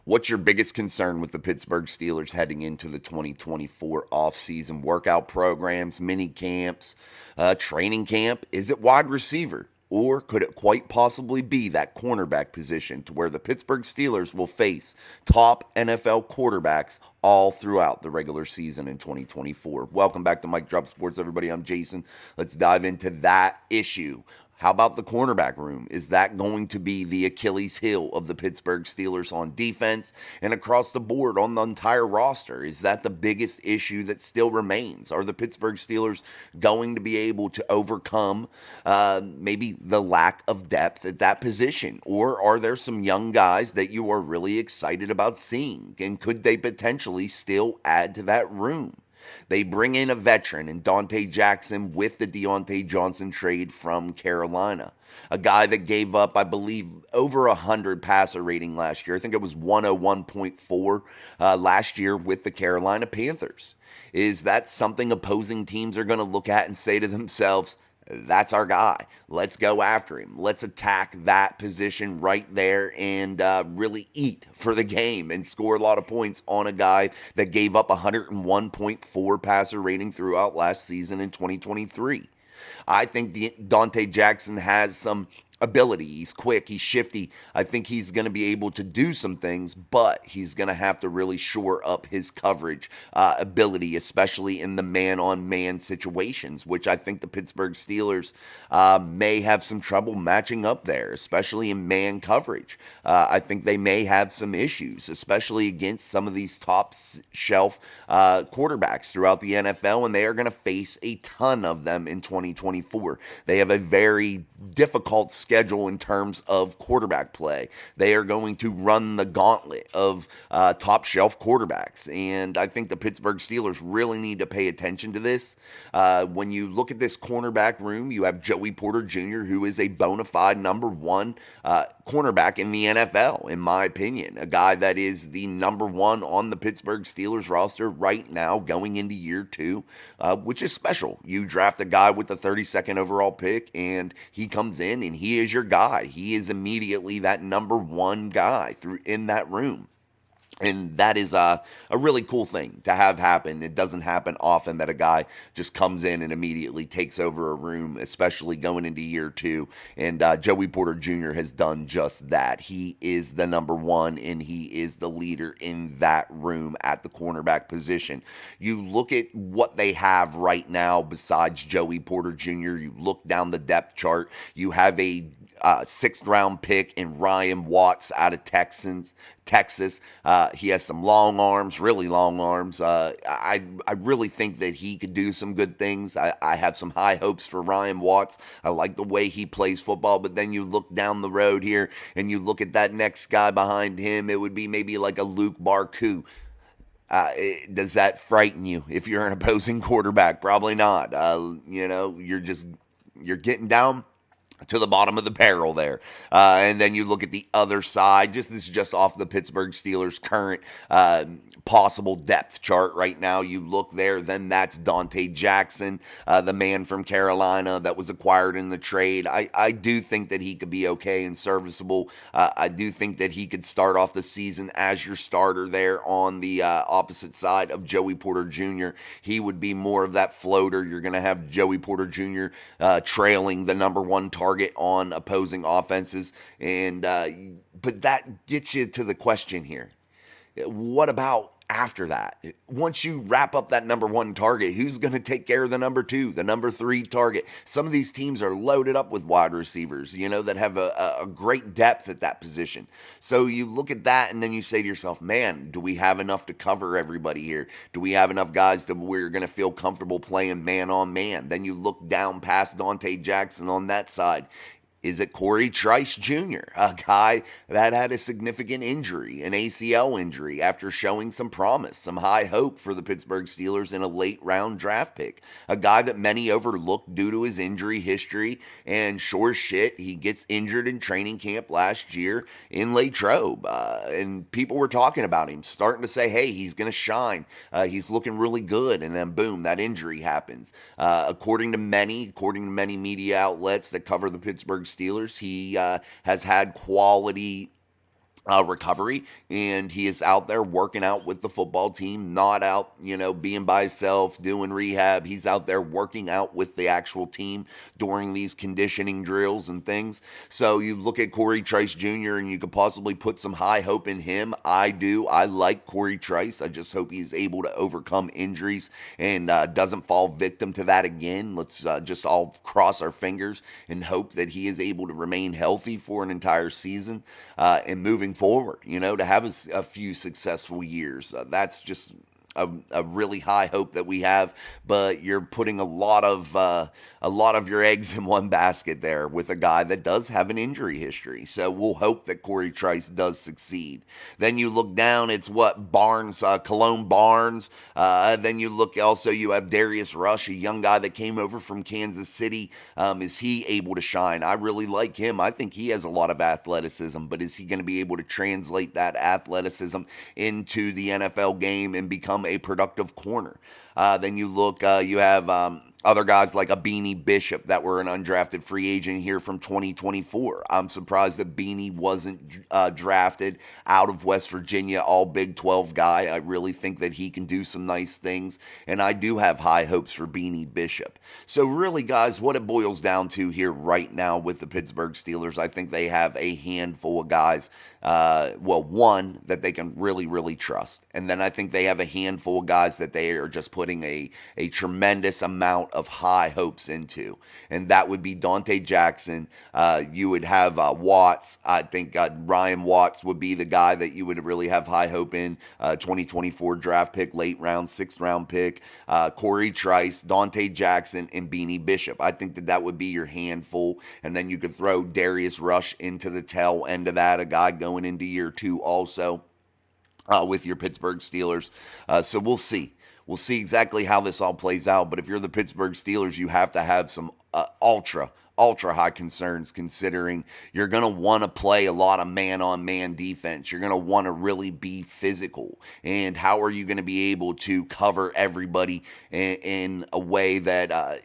What's your biggest concern with the Pittsburgh Steelers heading into the 2024 offseason workout programs, mini camps, training camp? Is it wide receiver? Or could it quite possibly be that cornerback position to where the Pittsburgh Steelers will face top NFL quarterbacks all throughout the regular season in 2024? Welcome back to Mike Drop Sports, everybody. I'm Jason. Let's dive into that issue. How about the cornerback room? Is that going to be the Achilles heel of the Pittsburgh Steelers on defense and across the board on the entire roster? Is that the biggest issue that still remains? Are the Pittsburgh Steelers going to be able to overcome maybe the lack of depth at that position? Or are there some young guys that you are really excited about seeing? And could they potentially still add to that room? They bring in a veteran in Dante Jackson with the Deontay Johnson trade from Carolina. A guy that gave up, I believe, over 100 passer rating last year. I think it was 101.4 last year with the Carolina Panthers. Is that something opposing teams are going to look at and say to themselves, that's our guy. Let's go after him. Let's attack that position right there and really eat for the game and score a lot of points on a guy that gave up 101.4 passer rating throughout last season in 2023. I think Dante Jackson has some ability. He's quick. He's shifty. I think he's going to be able to do some things, but he's going to have to really shore up his coverage ability, especially in the man-on-man situations, which I think the Pittsburgh Steelers may have some trouble matching up there, especially in man coverage. I think they may have some issues, especially against some of these top-shelf quarterbacks throughout the NFL, and they are going to face a ton of them in 2024. They have a very difficult schedule in terms of quarterback play. They are going to run the gauntlet of top shelf quarterbacks. And I think the Pittsburgh Steelers really need to pay attention to this. When you look at this cornerback room, you have Joey Porter Jr., who is a bona fide number one cornerback in the NFL, in my opinion. A guy that is the number one on the Pittsburgh Steelers roster right now going into year two, which is special. You draft a guy with the 32nd overall pick, and he comes in and he is your guy. He is immediately that number one guy in that room. And that is a really cool thing to have happen. It doesn't happen often that a guy just comes in and immediately takes over a room, especially going into year two. And Joey Porter Jr. has done just that. He is the number one, and he is the leader in that room at the cornerback position. You look at what they have right now besides Joey Porter Jr., you look down the depth chart, you have a sixth round pick in Ryan Watts out of Texas. He has some long arms, really long arms. I really think that he could do some good things. I have some high hopes for Ryan Watts. I like the way he plays football, but then you look down the road here and you look at that next guy behind him, it would be maybe like a Luke Barku. Does that frighten you if you're an opposing quarterback? Probably not. You're getting down to the bottom of the barrel there. And then you look at the other side. This is just off the Pittsburgh Steelers' current possible depth chart right now. You look there, then that's Dante Jackson, the man from Carolina that was acquired in the trade. I do think that he could be okay and serviceable. I do think that he could start off the season as your starter there on the opposite side of Joey Porter Jr. He would be more of that floater. You're going to have Joey Porter Jr. Trailing the number one target on opposing offenses, and but that gets you to the question here. What about after that? Once you wrap up that number one target, who's going to take care of the number two, the number three target? Some of these teams are loaded up with wide receivers, that have a great depth at that position. So you look at that and then you say to yourself, man, do we have enough to cover everybody here? Do we have enough guys that we're going to feel comfortable playing man on man? Then you look down past Dante Jackson on that side. Is it Corey Trice Jr., a guy that had a significant injury, an ACL injury, after showing some promise, some high hope for the Pittsburgh Steelers in a late round draft pick? A guy that many overlooked due to his injury history, and sure shit, he gets injured in training camp last year in Latrobe. And people were talking about him, starting to say, hey, he's going to shine. He's looking really good. And then boom, that injury happens. According to many media outlets that cover the Pittsburgh Steelers, he has had quality recovery, and he is out there working out with the football team, not out, being by himself doing rehab. He's out there working out with the actual team during these conditioning drills and things. So you look at Corey Trice Jr. and you could possibly put some high hope in him. I do. I like Corey Trice. I just hope he's able to overcome injuries and doesn't fall victim to that again. Let's just all cross our fingers and hope that he is able to remain healthy for an entire season and moving forward, to have a few successful years. That's just a really high hope that we have, but you're putting a lot of your eggs in one basket there with a guy that does have an injury history. So we'll hope that Corey Trice does succeed. Then you look down, it's what Barnes, Cologne Barnes. Then you look also, you have Darius Rush, a young guy that came over from Kansas City. Is he able to shine? I really like him. I think he has a lot of athleticism, but is he going to be able to translate that athleticism into the NFL game and become a productive corner? Then you look, you have other guys like a Beanie Bishop that were an undrafted free agent here from 2024. I'm surprised that Beanie wasn't drafted out of West Virginia, all Big 12 guy. I really think that he can do some nice things, and I do have high hopes for Beanie Bishop. So really, guys, what it boils down to here right now with the Pittsburgh Steelers, I think they have a handful of guys. One that they can really, really trust. And then I think they have a handful of guys that they are just putting a tremendous amount of high hopes into. And that would be Dante Jackson. You would have Watts. I think Ryan Watts would be the guy that you would really have high hope in. 2024 draft pick, late round, 6th round pick. Corey Trice, Dante Jackson, and Beanie Bishop. I think that would be your handful. And then you could throw Darius Rush into the tail end of that, a guy going into year 2 also with your Pittsburgh Steelers. So we'll see. We'll see exactly how this all plays out. But if you're the Pittsburgh Steelers, you have to have some ultra high concerns, considering you're going to want to play a lot of man-on-man defense. You're going to want to really be physical. And how are you going to be able to cover everybody in a way that,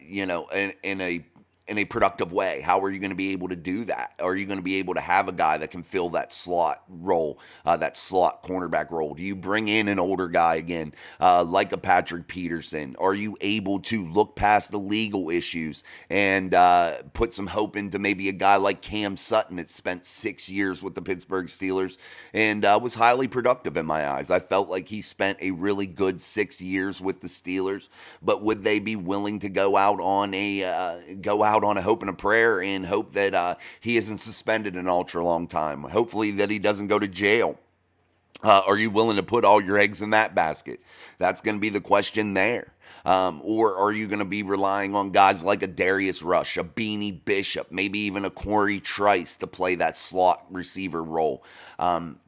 in a productive way? How are you going to be able to do that? Are you going to be able to have a guy that can fill that slot role, that slot cornerback role? Do you bring in an older guy again, like a Patrick Peterson? Are you able to look past the legal issues and put some hope into maybe a guy like Cam Sutton that spent 6 years with the Pittsburgh Steelers and was highly productive in my eyes? I felt like he spent a really good 6 years with the Steelers, but would they be willing to go out on a hope and a prayer and hope that he isn't suspended an ultra long time? Hopefully that he doesn't go to jail. Are you willing to put all your eggs in that basket? That's going to be the question there. Or are you going to be relying on guys like a Darius Rush, a Beanie Bishop, maybe even a Corey Trice to play that slot receiver role? And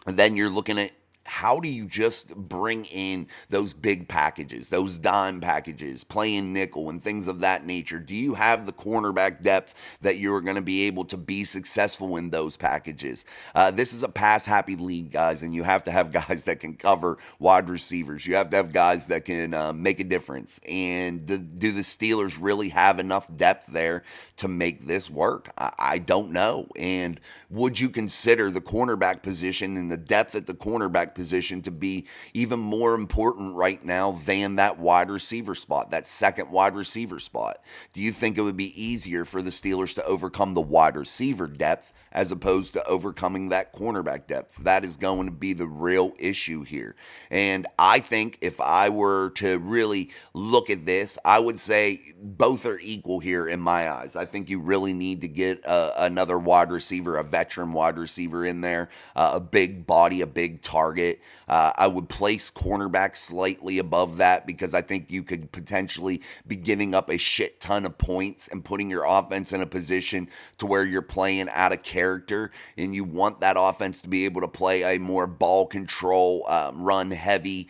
then you're looking at, how do you just bring in those big packages, those dime packages, playing nickel and things of that nature? Do you have the cornerback depth that you're going to be able to be successful in those packages? This is a pass-happy league, guys, and you have to have guys that can cover wide receivers. You have to have guys that can make a difference. And do the Steelers really have enough depth there to make this work? I don't know. And would you consider the cornerback position and the depth at the cornerback position to be even more important right now than that wide receiver spot, that second wide receiver spot? Do you think it would be easier for the Steelers to overcome the wide receiver depth as opposed to overcoming that cornerback depth? That is going to be the real issue here. And I think if I were to really look at this, I would say both are equal here in my eyes. I think you really need to get another wide receiver, a veteran wide receiver in there, a big body, a big target. I would place cornerback slightly above that because I think you could potentially be giving up a shit ton of points and putting your offense in a position to where you're playing out of character, and you want that offense to be able to play a more ball control, run heavy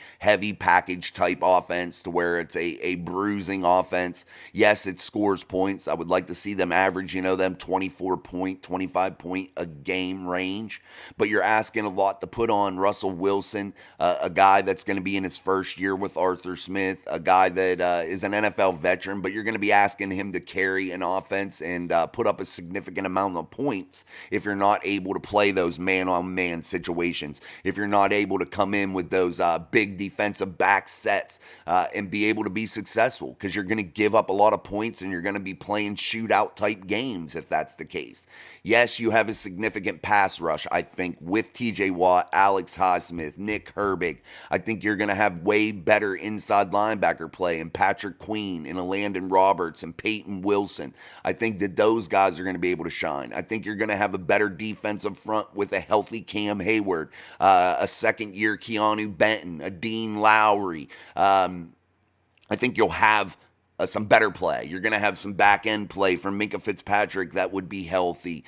package type offense to where it's a bruising offense. Yes, it scores points. I would like to see them average, them 24 point, 25 point a game range, but you're asking a lot to put on Russell Wilson, a guy that's going to be in his first year with Arthur Smith, a guy that is an NFL veteran, but you're going to be asking him to carry an offense and put up a significant amount of points if you're not able to play those man-on-man situations, if you're not able to come in with those big defensive back sets and be able to be successful, because you're going to give up a lot of points and you're going to be playing shootout type games if that's the case. Yes, you have a significant pass rush, I think, with TJ Watt, Alex Highsmith, Nick Herbig. I think you're going to have way better inside linebacker play and Patrick Queen and Landon Roberts and Peyton Wilson. I think that those guys are going to be able to shine. I think you're going to have a better defensive front with a healthy Cam Hayward, a second-year Keanu Benton, a Dean Lowry. I think you'll have some better play. You're going to have some back-end play from Minkah Fitzpatrick that would be healthy.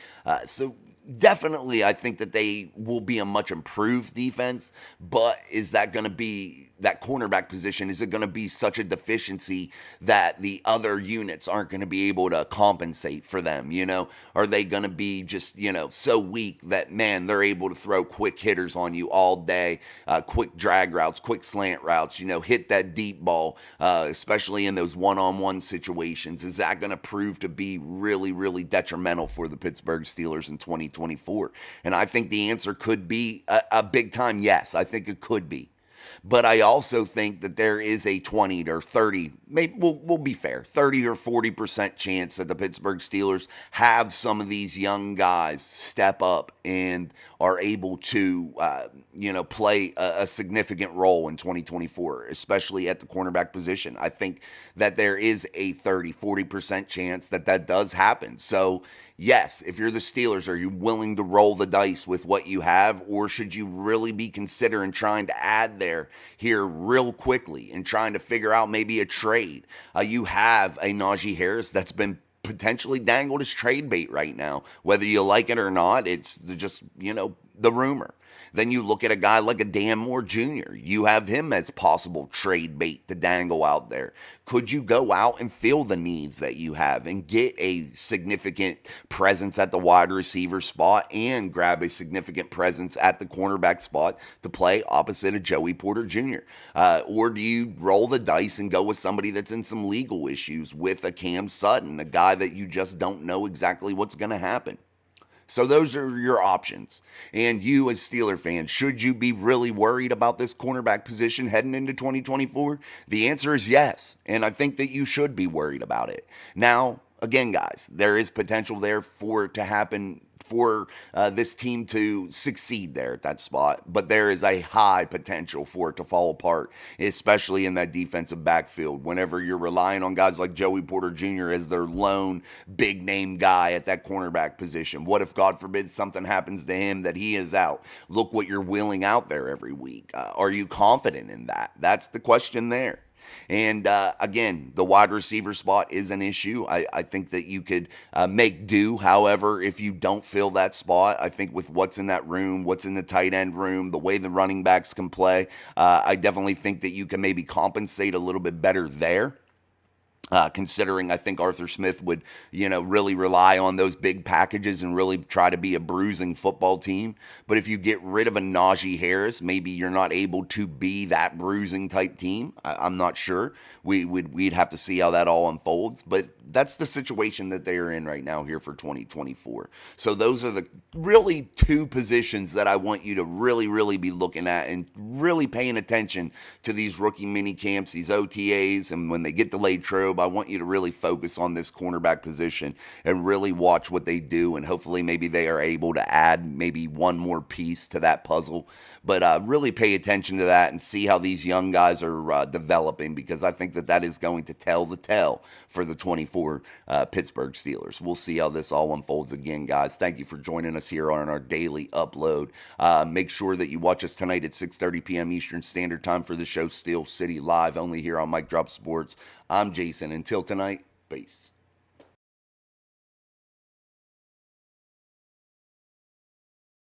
So definitely I think that they will be a much improved defense, but is that going to be that cornerback position? Is it going to be such a deficiency that the other units aren't going to be able to compensate for them? Are they going to be just, so weak that, man, they're able to throw quick hitters on you all day, quick drag routes, quick slant routes, hit that deep ball, especially in those one-on-one situations? Is that going to prove to be really, really detrimental for the Pittsburgh Steelers in 2024? And I think the answer could be a big time yes. I think it could be. But I also think that there is a 20 or 30, maybe we'll be fair, 30 or 40% chance that the Pittsburgh Steelers have some of these young guys step up and are able to, play a significant role in 2024, especially at the cornerback position. I think that there is a 30, 40% chance that does happen. So, yes, if you're the Steelers, are you willing to roll the dice with what you have, or should you really be considering trying to add here real quickly and trying to figure out maybe a trade? You have a Najee Harris that's been potentially dangled as trade bait right now. Whether you like it or not, it's just, the rumor. Then you look at a guy like a Dan Moore Jr. You have him as possible trade bait to dangle out there. Could you go out and fill the needs that you have and get a significant presence at the wide receiver spot and grab a significant presence at the cornerback spot to play opposite of Joey Porter Jr.? Or do you roll the dice and go with somebody that's in some legal issues with a Cam Sutton, a guy that you just don't know exactly what's going to happen? So those are your options. And you as Steeler fans, should you be really worried about this cornerback position heading into 2024? The answer is yes. And I think that you should be worried about it. Now, again, guys, there is potential there for it to happen, for this team to succeed there at that spot. But there is a high potential for it to fall apart, especially in that defensive backfield. Whenever you're relying on guys like Joey Porter Jr. as their lone big-name guy at that cornerback position. What if, God forbid, something happens to him that he is out? Look what you're wheeling out there every week. Are you confident in that? That's the question there. And again, the wide receiver spot is an issue. I think that you could make do. However, if you don't fill that spot, I think with what's in that room, what's in the tight end room, the way the running backs can play, I definitely think that you can maybe compensate a little bit better there. Considering I think Arthur Smith would, really rely on those big packages and really try to be a bruising football team. But if you get rid of a Najee Harris, maybe you're not able to be that bruising type team. I'm not sure. We'd have to see how that all unfolds. But that's the situation that they are in right now here for 2024. So those are the really two positions that I want you to really, really be looking at and really paying attention to these rookie mini camps, these OTAs, and when they get delayed trobe, I want you to really focus on this cornerback position and really watch what they do, and hopefully maybe they are able to add maybe one more piece to that puzzle. But really pay attention to that and see how these young guys are developing, because I think that is going to tell the tale for the 24 Pittsburgh Steelers. We'll see how this all unfolds again, guys. Thank you for joining us here on our daily upload. Make sure that you watch us tonight at 6:30 p.m. Eastern Standard Time for the show Steel City Live, only here on Mic Drop Sports. I'm Jason. Until tonight, peace.